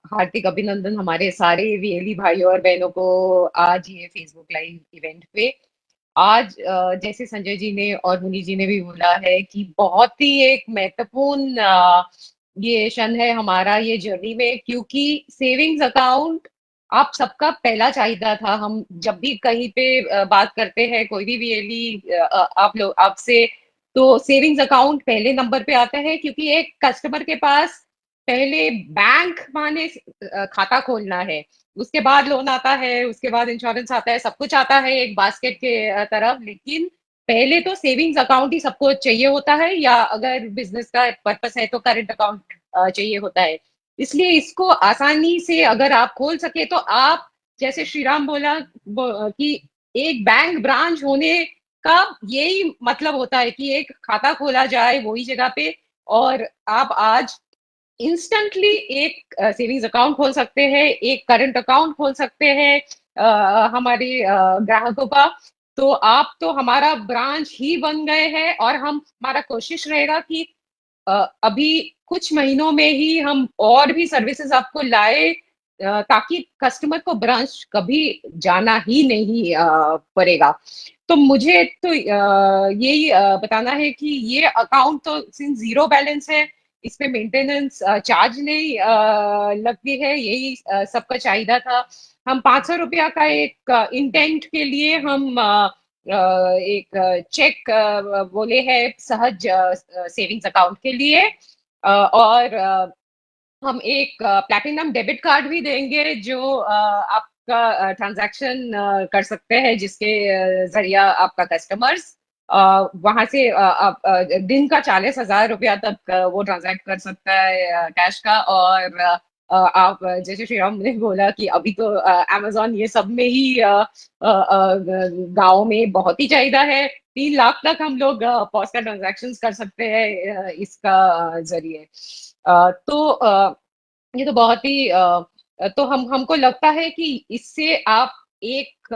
हार्दिक अभिनंदन हमारे सारे वीएलई भाइयों और बहनों को आज ये फेसबुक लाइव इवेंट पे। आज जैसे संजय जी ने और मुनि जी ने भी बोला है कि बहुत ही एक महत्वपूर्ण ये क्षण है हमारा ये जर्नी में, क्योंकि सेविंग्स अकाउंट आप सबका पहला चाहिए था। हम जब भी कहीं पे बात करते हैं, कोई भी वीएलई आप लोग आपसे, तो सेविंग्स अकाउंट पहले नंबर पे आता है, क्योंकि एक कस्टमर के पास पहले बैंक माने खाता खोलना है, उसके बाद लोन आता है, उसके बाद इंश्योरेंस आता है, सब कुछ आता है एक बास्केट के तरफ। लेकिन पहले तो सेविंग्स अकाउंट ही सबको चाहिए होता है, या अगर बिजनेस का पर्पस है तो करंट अकाउंट चाहिए होता है। इसलिए इसको आसानी से अगर आप खोल सके तो आप, जैसे श्रीराम बोला कि एक बैंक ब्रांच होने का यही मतलब होता है कि एक खाता खोला जाए वही जगह पे, और आप आज इंस्टेंटली एक सेविंग्स अकाउंट खोल सकते हैं, एक करंट अकाउंट खोल सकते हैं हमारे ग्राहकों का। तो आप तो हमारा ब्रांच ही बन गए हैं, और हम हमारा कोशिश रहेगा कि अभी कुछ महीनों में ही हम और भी सर्विसेज आपको लाए, ताकि कस्टमर को ब्रांच कभी जाना ही नहीं पड़ेगा। तो मुझे तो यही बताना है कि ये अकाउंट तो सिंस जीरो बैलेंस है, इसमें मेंटेनेंस चार्ज नहीं लगती है, यही सबका चाहिए था। हम 500 रुपया का एक इंटेंट के लिए हम एक चेक बोले है सहज सेविंग्स अकाउंट के लिए, और हम एक प्लैटिनम डेबिट कार्ड भी देंगे जो आपका ट्रांजैक्शन कर सकते हैं, जिसके जरिया आपका कस्टमर्स वहां से आप दिन का 40,000 रुपया तक वो ट्रांजैक्ट कर सकता है कैश का। और आप जैसे श्रीराम ने बोला कि अभी तो अमेजोन ये सब में ही गांव में बहुत ही चाहिए है, 3 लाख तक हम लोग पॉस का ट्रांजैक्शन कर सकते हैं इसका जरिए। ये तो बहुत ही तो हम हमको लगता है कि इससे आप एक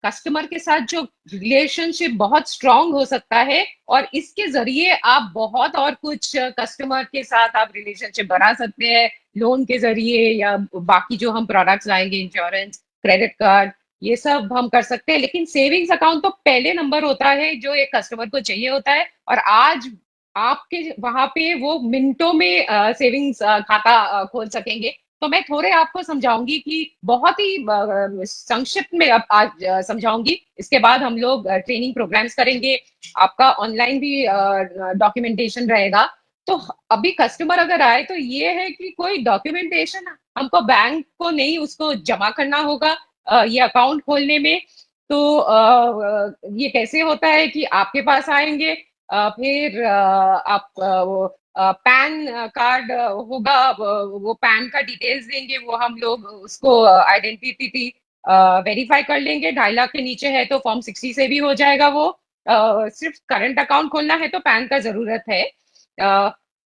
कस्टमर के साथ जो रिलेशनशिप बहुत स्ट्रांग हो सकता है, और इसके जरिए आप बहुत और कुछ कस्टमर के साथ आप रिलेशनशिप बना सकते हैं, लोन के जरिए या बाकी जो हम प्रोडक्ट्स लाएंगे, इंश्योरेंस, क्रेडिट कार्ड, ये सब हम कर सकते हैं। लेकिन सेविंग्स अकाउंट तो पहले नंबर होता है जो एक कस्टमर को चाहिए होता है, और आज आपके वहां पे वो मिनटों में सेविंग्स खाता खोल सकेंगे। तो मैं थोड़े आपको समझाऊंगी कि बहुत ही संक्षिप्त में अब आज समझाऊंगी, इसके बाद हम लोग ट्रेनिंग प्रोग्राम्स करेंगे, आपका ऑनलाइन भी डॉक्यूमेंटेशन रहेगा। तो अभी कस्टमर अगर आए तो ये है कि कोई डॉक्यूमेंटेशन हमको बैंक को नहीं उसको जमा करना होगा ये अकाउंट खोलने में। तो ये कैसे होता है कि आपके पास आएंगे, फिर आप वो पैन कार्ड होगा, वो पैन का डिटेल्स देंगे, वो हम लोग उसको आइडेंटिटी वेरीफाई कर लेंगे। 2.5 लाख के नीचे है तो फॉर्म 60 से भी हो जाएगा वो। सिर्फ करंट अकाउंट खोलना है तो पैन का जरूरत है। अ,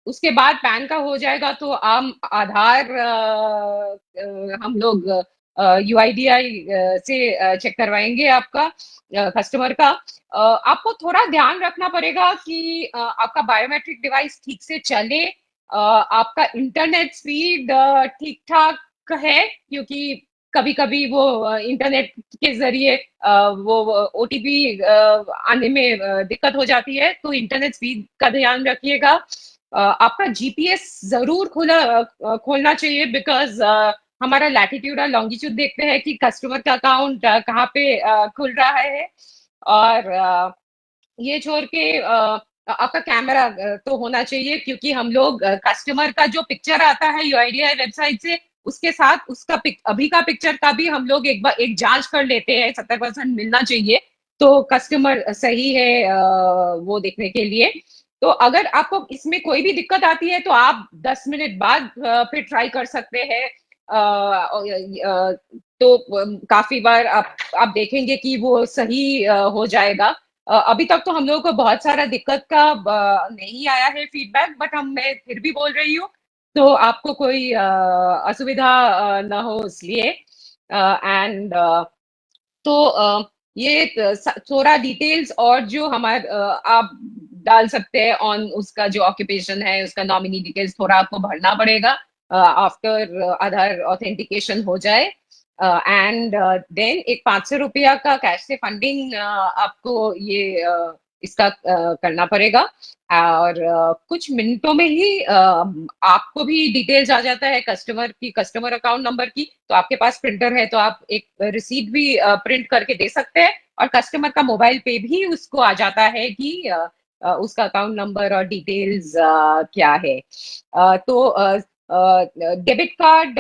उसके बाद पैन का हो जाएगा तो हम आधार हम लोग यूआईडीआई से चेक करवाएंगे आपका कस्टमर का। आपको थोड़ा ध्यान रखना पड़ेगा कि आपका बायोमेट्रिक डिवाइस ठीक से चले, आपका इंटरनेट स्पीड ठीक ठाक है, क्योंकि कभी कभी वो इंटरनेट के जरिए वो ओटीपी आने में दिक्कत हो जाती है, तो इंटरनेट स्पीड का ध्यान रखिएगा। आपका जीपीएस जरूर खोलना चाहिए, बिकॉज हमारा लैटिट्यूड और लॉन्गिट्यूड देखते हैं कि कस्टमर का अकाउंट कहाँ पे खुल रहा है। और ये छोड़ के आपका कैमरा तो होना चाहिए, क्योंकि हम लोग कस्टमर का जो पिक्चर आता है यूआईडीआई वेबसाइट से, उसके साथ उसका अभी का पिक्चर का भी हम लोग एक बार एक जांच कर लेते हैं, 70% मिलना चाहिए तो कस्टमर सही है वो देखने के लिए। तो अगर आपको इसमें कोई भी दिक्कत आती है तो आप 10 मिनट बाद फिर ट्राई कर सकते हैं। तो काफी बार आप देखेंगे कि वो सही हो जाएगा। अभी तक तो हम लोगों को बहुत सारा दिक्कत का नहीं आया है फीडबैक, बट मैं फिर भी बोल रही हूँ तो आपको कोई असुविधा ना हो इसलिए। एंड तो ये थोड़ा डिटेल्स और जो हमारे आप डाल सकते हैं ऑन उसका जो ऑक्यूपेशन है, उसका नॉमिनी डिटेल्स थोड़ा आपको भरना पड़ेगा आफ्टर आधार ऑथेंटिकेशन हो जाए। एंड देन एक 500 रुपया का कैश से फंडिंग आपको ये इसका करना पड़ेगा। और कुछ मिनटों में ही आपको भी डिटेल्स आ जाता है कस्टमर की, कस्टमर अकाउंट नंबर की। तो आपके पास प्रिंटर है तो आप एक रिसीट भी प्रिंट करके दे सकते हैं, और कस्टमर का मोबाइल पे भी उसको आ जाता है कि उसका अकाउंट नंबर और डिटेल्स क्या है। तो डेबिट कार्ड,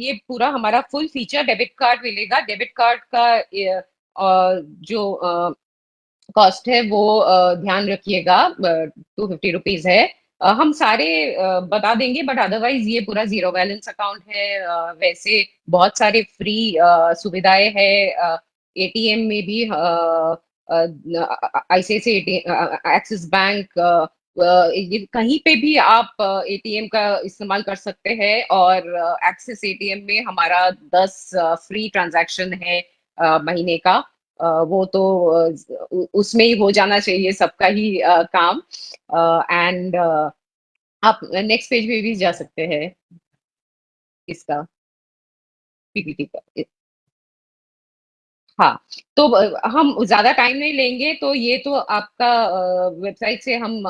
ये पूरा हमारा फुल फीचर डेबिट कार्ड मिलेगा। डेबिट कार्ड का जो कॉस्ट है वो ध्यान रखिएगा, 250 रुपीज है। हम सारे बता देंगे, बट अदरवाइज ये पूरा जीरो बैलेंस अकाउंट है। वैसे बहुत सारे फ्री सुविधाएं है एटीएम में भी। आईसीआईसी एक्सिस बैंक, ये कहीं पे भी आप एटीएम का इस्तेमाल कर सकते हैं। और एक्सिस एटीएम में हमारा 10 फ्री ट्रांजैक्शन है महीने का। वो तो उसमें ही हो जाना चाहिए सबका ही काम। एंड आप नेक्स्ट पेज पे भी जा सकते हैं इसका, पीपीटी का। हाँ, तो हम ज्यादा टाइम नहीं लेंगे, तो ये तो आपका वेबसाइट से हम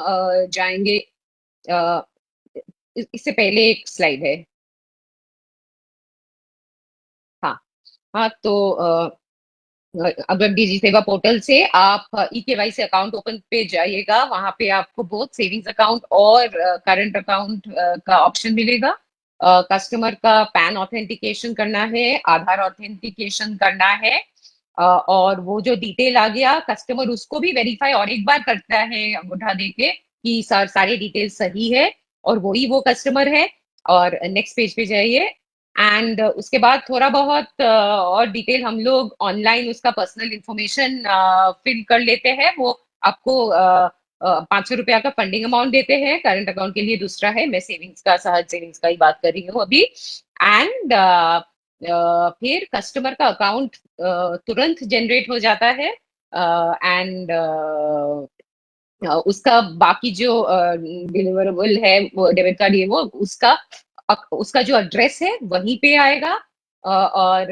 जाएंगे। अ, इससे पहले एक स्लाइड है। हाँ। हाँ, तो अगर डिजी सेवा पोर्टल से आप ई केवाईसी अकाउंट ओपन पे जाइएगा, वहां पे आपको बोथ सेविंग्स अकाउंट और करंट अकाउंट का ऑप्शन मिलेगा। कस्टमर का पैन ऑथेंटिकेशन करना है, आधार ऑथेंटिकेशन करना है। और वो जो डिटेल आ गया, कस्टमर उसको भी वेरीफाई और एक बार करता है अंगूठा देके कि सर सारे डिटेल सही है, और वही वो कस्टमर है। और नेक्स्ट पेज पे जाइए। एंड उसके बाद थोड़ा बहुत और डिटेल हम लोग ऑनलाइन उसका पर्सनल इंफॉर्मेशन फिल कर लेते हैं। वो आपको 500 रुपया का फंडिंग अमाउंट देते हैं, करंट अकाउंट के लिए दूसरा है। मैं सेविंग्स का, सहज सेविंग्स का ही बात कर रही हूँ अभी। एंड फिर कस्टमर का अकाउंट तुरंत जनरेट हो जाता है। एंड उसका बाकी जो डिलीवरेबल है, वो डेबिट कार्ड, ये वो उसका उसका जो एड्रेस है वहीं पे आएगा। और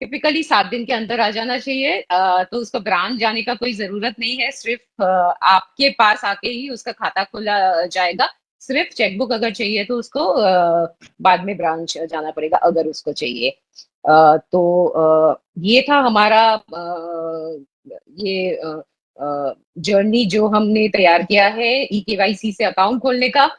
टिपिकली 7 दिन के अंदर आ जाना चाहिए। तो उसको ब्रांच जाने का कोई जरूरत नहीं है, सिर्फ आपके पास आके ही उसका खाता खोला जाएगा। सिर्फ चेकबुक अगर चाहिए तो उसको बाद में ब्रांच जाना पड़ेगा अगर उसको चाहिए। तो ये था हमारा ये जर्नी जो हमने तैयार किया है ई केवाईसी से अकाउंट खोलने का।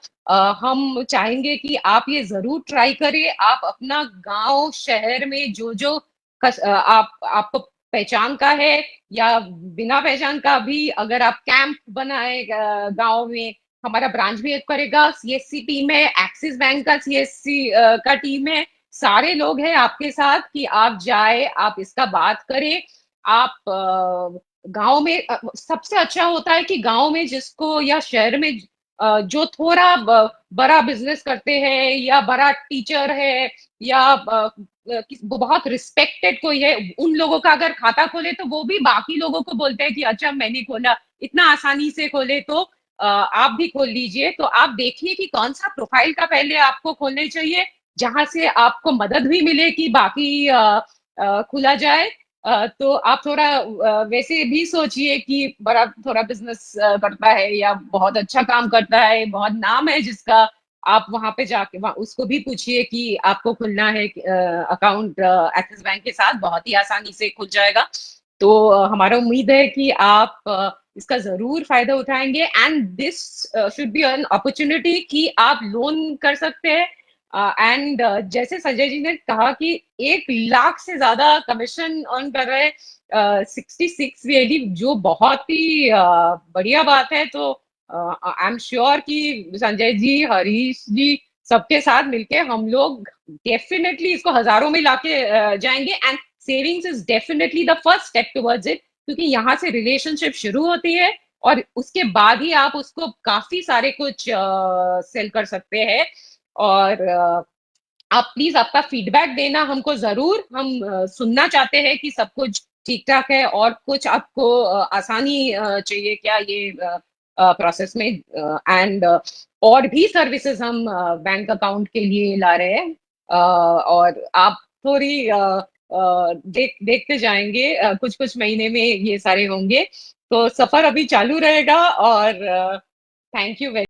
हम चाहेंगे कि आप ये जरूर ट्राई करें। आप अपना गांव शहर में जो जो आप आपको पहचान का है या बिना पहचान का भी, अगर आप कैंप बनाए गांव में, हमारा ब्रांच भी एक करेगा, सीएससी टीम है, एक्सिस बैंक का सीएससी का टीम है, सारे लोग हैं आपके साथ कि आप जाए, आप इसका बात करें। आप गांव में सबसे अच्छा होता है कि गांव में जिसको या शहर में जो थोड़ा बड़ा बिजनेस करते हैं या बड़ा टीचर है या वो बहुत रिस्पेक्टेड कोई है, उन लोगों का अगर खाता खोले तो वो भी बाकी लोगों को बोलते हैं कि अच्छा मैंने खोला, इतना आसानी से खोले तो आप भी खोल लीजिए। तो आप देखिए कि कौन सा प्रोफाइल का पहले आपको खोलने चाहिए, जहां से आपको मदद भी मिले कि बाकी खुला जाए। तो आप थोड़ा वैसे भी सोचिए कि बड़ा थोड़ा बिजनेस करता है या बहुत अच्छा काम करता है, बहुत नाम है जिसका, आप वहां पे जाके उसको भी पूछिए कि आपको खुलना है अकाउंट एक्सिस बैंक के साथ, बहुत ही आसानी से खुल जाएगा। तो हमारा उम्मीद है कि आप इसका जरूर फायदा उठाएंगे। And this should be an opportunity कि आप लोन कर सकते हैं। एंड जैसे संजय जी ने कहा कि 1 लाख से ज्यादा कमीशन अर्न कर रहे हैं 66 वेली, जो बहुत ही बढ़िया बात है। तो आई एम श्योर कि संजय जी, हरीश जी, सबके साथ मिलके हम लोग डेफिनेटली इसको हजारों में लाके जाएंगे। And savings is definitely the first step towards it, क्योंकि यहाँ से रिलेशनशिप शुरू होती है और उसके बाद ही आप उसको काफी सारे कुछ सेल कर सकते हैं। और आप प्लीज आपका फीडबैक देना हमको जरूर, हम सुनना चाहते हैं कि सब कुछ ठीक ठाक है और कुछ आपको आसानी चाहिए क्या ये प्रोसेस में एंड और भी सर्विसेज हम बैंक अकाउंट के लिए ला रहे हैं और आप थोड़ी देखते जाएंगे कुछ कुछ महीने में ये सारे होंगे तो सफर अभी चालू रहेगा और थैंक यू वेरी